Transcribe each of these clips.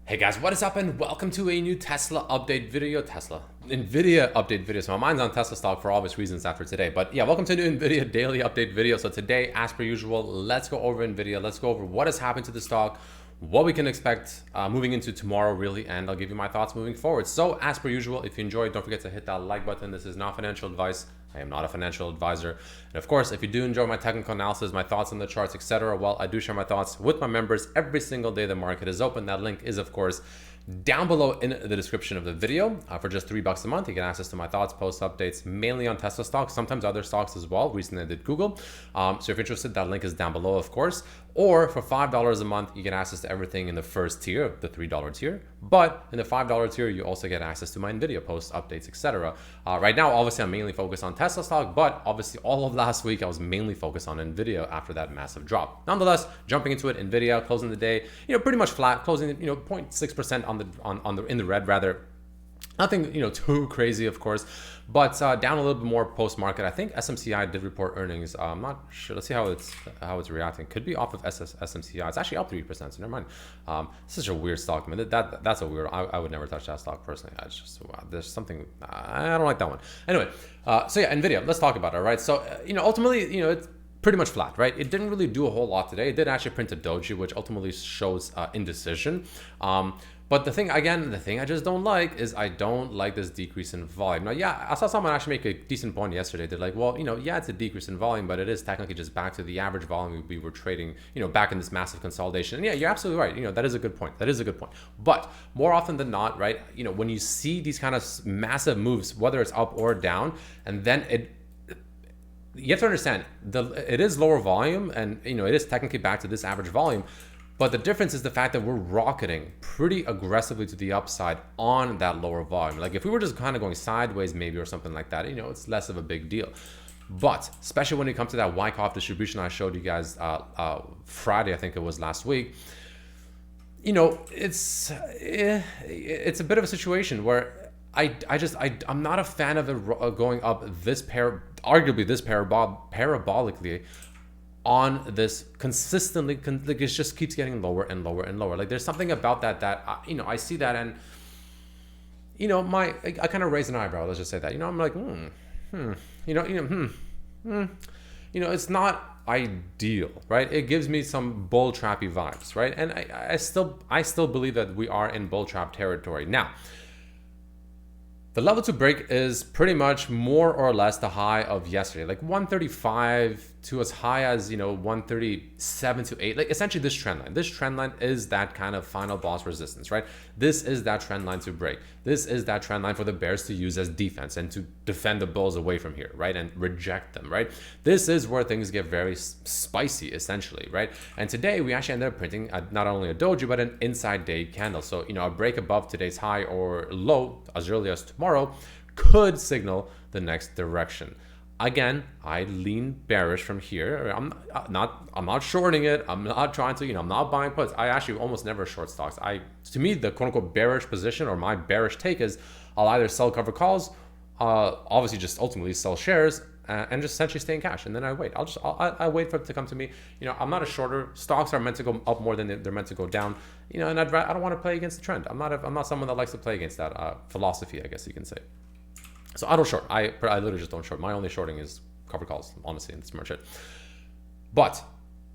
Hey guys, what is up and welcome to a new Tesla update video, NVIDIA update video. So my mind's on Tesla stock for obvious reasons after today, but yeah, welcome to a new NVIDIA daily update video. So today, as per usual, let's go over NVIDIA. Let's go over what has happened to the stock, what we can expect moving into tomorrow really, and I'll give you my thoughts moving forward. So as per usual, if you enjoyed, don't forget to hit that like button. This is not financial advice. I am not a financial advisor. And of course, if you do enjoy my technical analysis, my thoughts on the charts, etc., well, I do share my thoughts with my members every single day the market is open. That link is, of course, down below in the description of the video. For just $3 a month, you get access to my thoughts, post updates, mainly on Tesla stocks, sometimes other stocks as well. Recently I did Google. So if you're interested, that link is down below, of course. Or for $5 a month, you get access to everything in the first tier, the $3 tier. But in the $5 tier, you also get access to my NVIDIA posts, updates, etc. Right now, obviously, I'm mainly focused on Tesla stock, but obviously all of last week, I was mainly focused on NVIDIA after that massive drop. Nonetheless, jumping into it, NVIDIA closing the day, pretty much flat, closing, 0.6% in the red rather. Nothing, too crazy, of course, but down a little bit more post-market. I think SMCI did report earnings. I'm not sure. Let's see how it's reacting. Could be off of SMCI. It's actually up 3%. So never mind. Such a weird stock, man. That's a weird. I would never touch that stock personally. It's just there's something I don't like that one. Anyway, so yeah, NVIDIA. Let's talk about it. Right. So ultimately, it's pretty much flat, right? It didn't really do a whole lot today. It did actually print a doji, which ultimately shows indecision. But the thing I just don't like is I don't like this decrease in volume. Now, yeah, I saw someone actually make a decent point yesterday. They're like, well, yeah, it's a decrease in volume, but it is technically just back to the average volume we were trading, back in this massive consolidation. And yeah, you're absolutely right. That is a good point. That is a good point. But more often than not, right, when you see these kind of massive moves, whether it's up or down, and then you have to understand, it is lower volume and, it is technically back to this average volume. But the difference is the fact that we're rocketing pretty aggressively to the upside on that lower volume. Like if we were just kind of going sideways maybe or something like that, it's less of a big deal. But especially when it comes to that Wyckoff distribution I showed you guys Friday, I think it was last week, it's a bit of a situation where I'm not a fan of it going up arguably this parabolically on this consistently, like it just keeps getting lower and lower and lower. Like there's something about that I see that, and I kind of raise an eyebrow. Let's just say that I'm like it's not ideal, right? It gives me some bull trappy vibes, right? And I still believe that we are in bull trap territory now. The level to break is pretty much more or less the high of yesterday, like 135 to as high as 137 to 8. Like essentially this trend line. This trend line is that kind of final boss resistance, right? This is that trend line to break. This is that trend line for the bears to use as defense and to defend the bulls away from here, right? And reject them, right? This is where things get very spicy, essentially, right? And today we actually ended up printing not only a doji but an inside day candle. So a break above today's high or low as early as tomorrow could signal the next direction. Again, I lean bearish from here. I'm not shorting it. I'm not trying to, I'm not buying puts. I actually almost never short stocks. To me, the quote unquote bearish position or my bearish take is I'll either sell cover calls, obviously just ultimately sell shares, and just essentially stay in cash. And then I wait. I wait for it to come to me. I'm not a shorter. Stocks are meant to go up more than they're meant to go down. And I don't want to play against the trend. I'm not someone that likes to play against that philosophy, I guess you can say. So I don't short. I literally just don't short. My only shorting is cover calls, honestly, and that's much it. But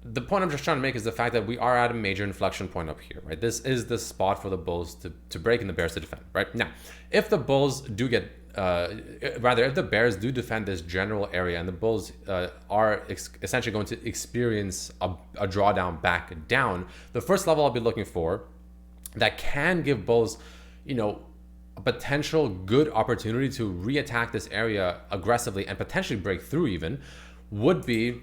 the point I'm just trying to make is the fact that we are at a major inflection point up here, right? This is the spot for the bulls to break and the bears to defend, right? Now, if the bulls do get, if the bears do defend this general area and the bulls are essentially going to experience a drawdown back down, the first level I'll be looking for that can give bulls, a potential good opportunity to reattack this area aggressively and potentially break through even would be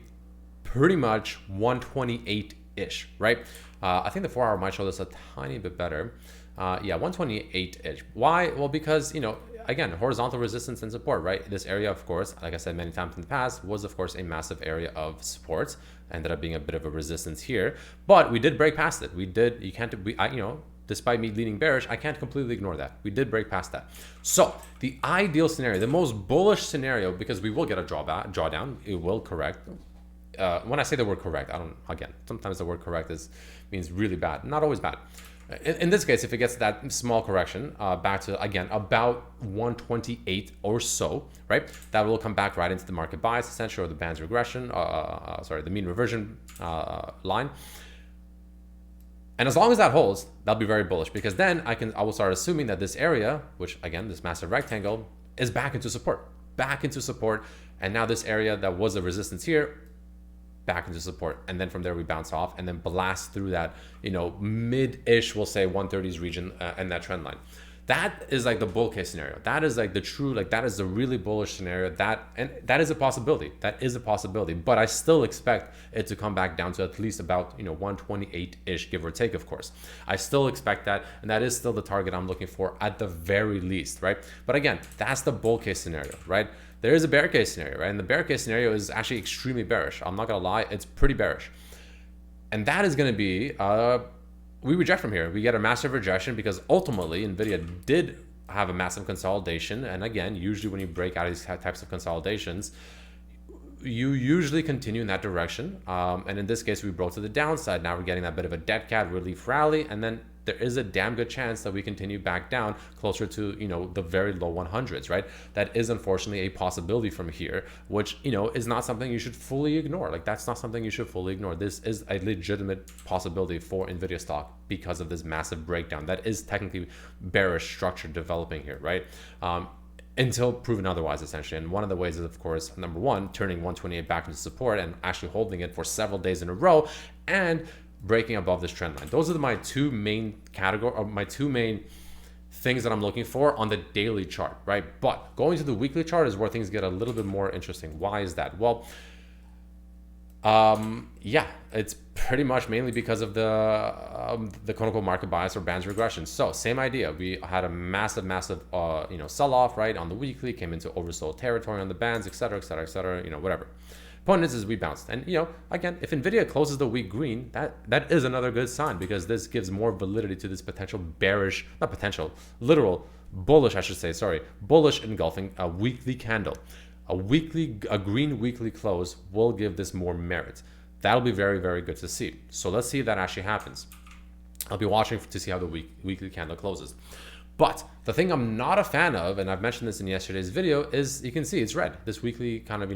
pretty much 128-ish, right? I think the 4-hour might show this a tiny bit better. Yeah, 128-ish. Why? Well, because, again, horizontal resistance and support, right? This area, of course, like I said many times in the past, was, of course, a massive area of support. Ended up being a bit of a resistance here. But we did break past it. Despite me leaning bearish, I can't completely ignore that. We did break past that. So the ideal scenario, the most bullish scenario, because we will get a drawdown, it will correct. When I say the word correct, sometimes the word correct means really bad. Not always bad. In this case, if it gets that small correction back to, again, about 128 or so, right, that will come back right into the market bias, essentially, or the band's regression, the mean reversion line. And as long as that holds, that'll be very bullish, because then I will start assuming that this area, which again, this massive rectangle, is back into support, and now this area that was a resistance here, back into support, and then from there we bounce off and then blast through that, mid-ish, we'll say 130s region and that trend line. That is like the bull case scenario. That is like the true, that is the really bullish scenario. And that is a possibility. But I still expect it to come back down to at least about 128-ish, give or take, of course. I still expect that, and that is still the target I'm looking for at the very least, right? But again, that's the bull case scenario, right? There is a bear case scenario, right? And the bear case scenario is actually extremely bearish. I'm not gonna lie, it's pretty bearish. And that is gonna be, we reject from here. We get a massive rejection because ultimately NVIDIA did have a massive consolidation. And again, usually when you break out of these types of consolidations, you usually continue in that direction. And in this case, we broke to the downside. Now we're getting that bit of a dead cat relief rally, and then there is a damn good chance that we continue back down closer to, the very low 100s, right? That is unfortunately a possibility from here, which, is not something you should fully ignore. Like, that's not something you should fully ignore. This is a legitimate possibility for NVIDIA stock because of this massive breakdown. That is technically bearish structure developing here, right? Until proven otherwise, essentially. And one of the ways is, of course, number one, turning 128 back into support and actually holding it for several days in a row and breaking above this trend line. Those are my two main things that I'm looking for on the daily chart, right? But going to the weekly chart is where things get a little bit more interesting. Why is that? Well, yeah, it's pretty much mainly because of the quote-unquote market bias or band's regression. So same idea. We had a massive, sell-off, right, on the weekly, came into oversold territory on the bands, et cetera, whatever. Point is we bounced. And, again, if NVIDIA closes the week green, that is another good sign, because this gives more validity to this potential bearish, not potential, literal bullish, bullish engulfing a weekly candle. A green weekly close will give this more merit. That'll be very, very good to see. So let's see if that actually happens. I'll be watching to see how the weekly candle closes. But the thing I'm not a fan of, and I've mentioned this in yesterday's video, is you can see it's red. This weekly kind of,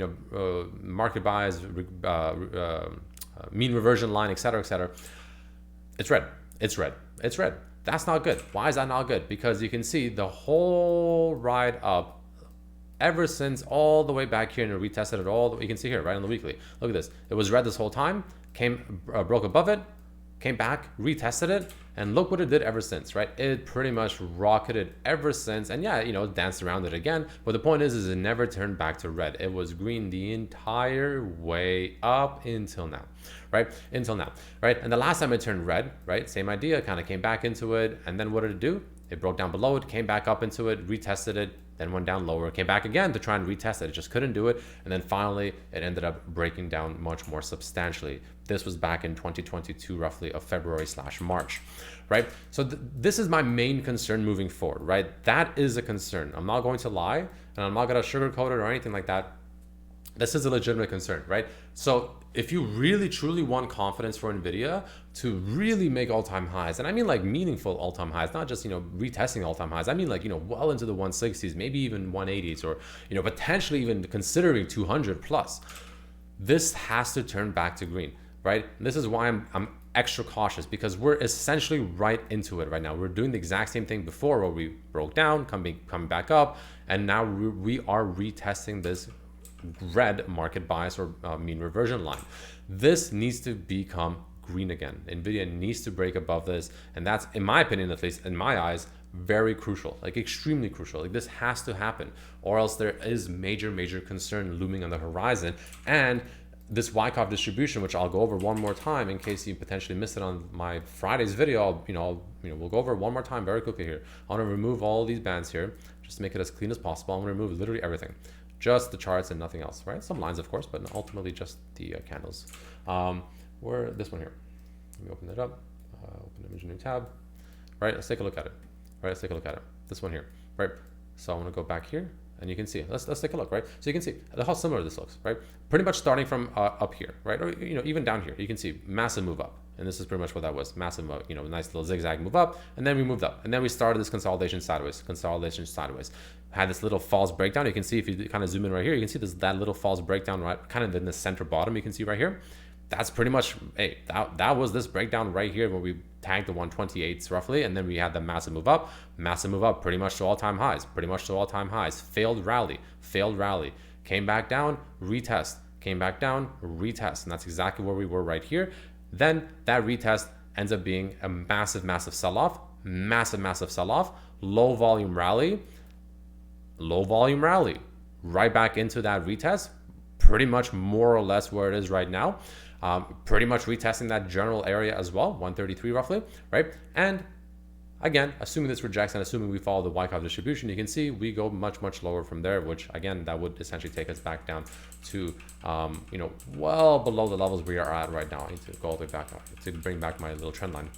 market bias, mean reversion line, et cetera, it's red. That's not good. Why is that not good? Because you can see the whole ride up, ever since all the way back here, and it retested it all. You can see here, right on the weekly. Look at this. It was red this whole time, broke above it, came back, retested it, and look what it did ever since, right? It pretty much rocketed ever since, and yeah, danced around it again, but the point is it never turned back to red. It was green the entire way up until now, right? And the last time it turned red, right, same idea, kind of came back into it, and then what did it do? It broke down below it, came back up into it, retested it, then went down lower, came back again to try and retest it. It just couldn't do it. And then finally, it ended up breaking down much more substantially. This was back in 2022, roughly of February/March, right? So this is my main concern moving forward, right? That is a concern. I'm not going to lie, and I'm not going to sugarcoat it or anything like that. This is a legitimate concern, right? So if you really truly want confidence for NVIDIA to really make all-time highs, and I mean like meaningful all-time highs, not just, retesting all-time highs. I mean like, well into the 160s, maybe even 180s, or, potentially even considering 200 plus. This has to turn back to green, right? And this is why I'm extra cautious, because we're essentially right into it right now. We're doing the exact same thing before, where we broke down, coming back up, and now we are retesting this red market bias or mean reversion line. This needs to become green again. NVIDIA needs to break above this, and that's, in my opinion, at least in my eyes, very crucial, like extremely crucial. Like, this has to happen, or else there is major concern looming on the horizon. And this Wyckoff distribution, which I'll go over one more time in case you potentially missed it on my Friday's video, we'll go over it one more time very quickly here. I want to remove all these bands here just to make it as clean as possible. I'm going to remove literally everything, just the charts and nothing else, right? Some lines, of course, but ultimately just the candles. Where this one here? Let me open it up. Open image, new tab. Right, let's take a look at it. This one here, right? So I want to go back here, and you can see. Let's take a look, right? So you can see how similar this looks, right? Pretty much starting from up here, right? Or even down here, you can see massive move up And this is pretty much what that was. Massive, nice little zigzag move up, and then we moved up, and then we started this consolidation sideways. Had this little false breakdown. You can see if you kind of zoom in right here, you can see that little false breakdown right kind of in the center bottom. You can see right here. That's pretty much, hey, that was this breakdown right here where we tagged the 128s roughly, and then we had the massive move up, pretty much to all-time highs, failed rally, came back down, retest, and that's exactly where we were right here. Then that retest ends up being a massive sell-off, low volume rally, right back into that retest, pretty much more or less where it is right now. Pretty much retesting that general area as well, 133 roughly, right? And again, assuming this rejects and assuming we follow the Wyckoff distribution, you can see we go much lower from there, which again, that would essentially take us back down to, well below the levels we are at right now. I need to go all the way back up to bring back my little trend line.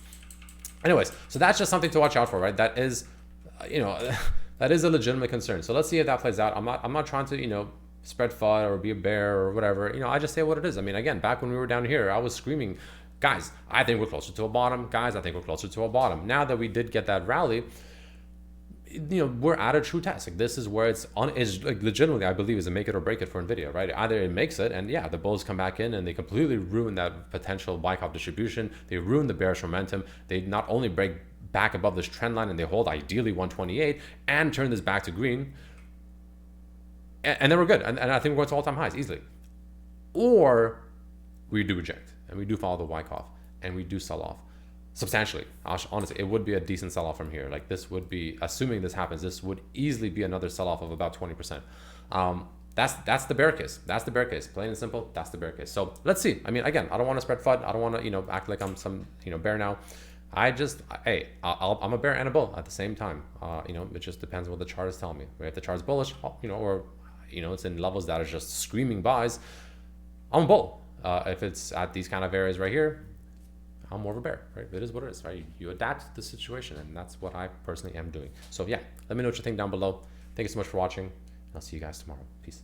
Anyways, so that's just something to watch out for, right? That is, that is a legitimate concern. So let's see if that plays out. I'm not trying to, spread FUD or be a bear or whatever. I just say what it is. I mean, again, back when we were down here, I was screaming, guys, I think we're closer to a bottom. Now that we did get that rally, we're at a true test. Like, this is where is legitimately, I believe, is a make it or break it for NVIDIA, right? Either it makes it, and yeah, the bulls come back in and they completely ruin that potential Wyckoff distribution. They ruin the bearish momentum. They not only break back above this trend line and they hold ideally 128 and turn this back to green, and then we're good. And I think we're going to all-time highs easily. Or we do reject and we do follow the Wyckoff and we do sell off substantially. Honestly, it would be a decent sell-off from here. Like, this would be, assuming this happens, this would easily be another sell-off of about 20%. That's the bear case. Plain and simple, that's the bear case. So let's see. I mean, again, I don't want to spread FUD. I don't want to, act like I'm some, bear now. I'm a bear and a bull at the same time. It just depends what the chart is telling me. Right? If the chart's bullish, or it's in levels that are just screaming buys, I'm a bull. If it's at these kind of areas right here, I'm more of a bear, right? It is what it is, right? You adapt to the situation, and that's what I personally am doing. So yeah, let me know what you think down below. Thank you so much for watching, and I'll see you guys tomorrow. Peace.